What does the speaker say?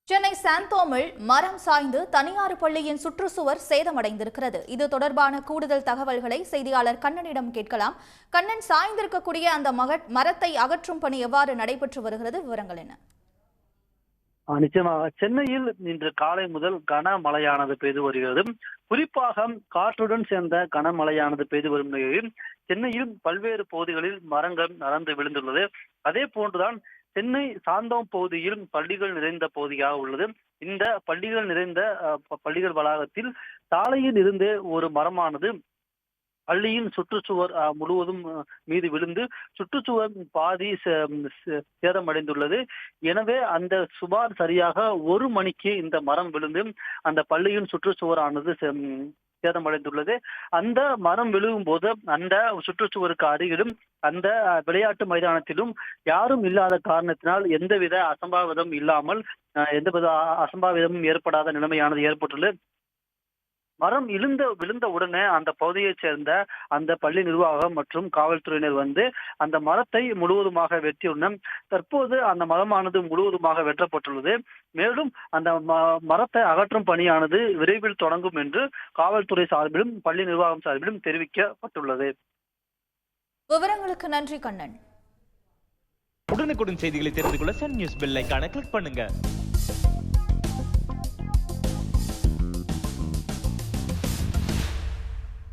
சென்னை சாந்தோமில் மரம் சாய்ந்து தனியார் பள்ளியின் சுற்றுச்சுவர் சேதமடைந்திருக்கிறது. இது தொடர்பான கூடுதல் தகவல்களை செய்தியாளர் கண்ணனிடம் கேட்கலாம். கண்ணன், சாய்ந்திருக்கக்கூடிய அந்த மரத்தை அகற்றும் பணி எவ்வாறு நடைபெற்று வருகிறது? விவரங்கள் என்ன? நிச்சயமாக சென்னையில் இன்று காலை முதல் கனமழையானது பெய்து வருகிறது. குறிப்பாக காற்றுடன் சேர்ந்த கனமழையானது பெய்து வரும் நிலையில் சென்னையில் பல்வேறு பகுதிகளில் மரங்கள் நடந்து விழுந்துள்ளது. அதே போன்றுதான் சென்னை சாந்தோம் பகுதியில் பள்ளிகள் நிறைந்த பகுதியாக உள்ளது. இந்த பள்ளிகள் நிறைந்த பள்ளிகள் வளாகத்தில் சாலையில் இருந்தே ஒரு மரமானது பள்ளியின் சுற்றுச்சுவர் முழுவதும் மீது விழுந்து சுற்றுச்சுவர் பாதி சேதமடைந்துள்ளது. எனவே அந்த சுமார் சரியாக 1 மணிக்கு இந்த மரம் விழுந்து அந்த பள்ளியின் சுற்றுச்சுவரானது சேதமடைந்துள்ளது. அந்த மரம் விழுகும் போது அந்த சுற்றுச்சுவருக்கு அருகிலும் அந்த விளையாட்டு மைதானத்திலும் யாரும் இல்லாத காரணத்தினால் எந்தவித அசம்பாவிதம் இல்லாமல் எந்தவித அசம்பாவிதமும் ஏற்படாத நிலைமையானது ஏற்பட்டுள்ளது. மரம் விழுந்த உடனே அந்த பகுதியைச் சேர்ந்த அந்த பள்ளி நிர்வாகம் மற்றும் காவல்துறையினர் வந்து அந்த மரத்தை முழுவதுமாக வெட்டியுள்ளனர். தற்போது அந்த மரமானது முழுவதுமாக வெட்டப்பட்டுள்ளது. மேலும் அந்த மரத்தை அகற்றும் பணியானது விரைவில் தொடங்கும் என்று காவல்துறை சார்பிலும் பள்ளி நிர்வாகம் சார்பிலும் தெரிவிக்கப்பட்டுள்ளது. விவரங்களுக்கு நன்றி கண்ணன். உடனுக்குடன் செய்திகளை தெரிந்து கொள்ள சன் நியூஸ் பெல் ஐகானை கிளிக் பண்ணுங்க.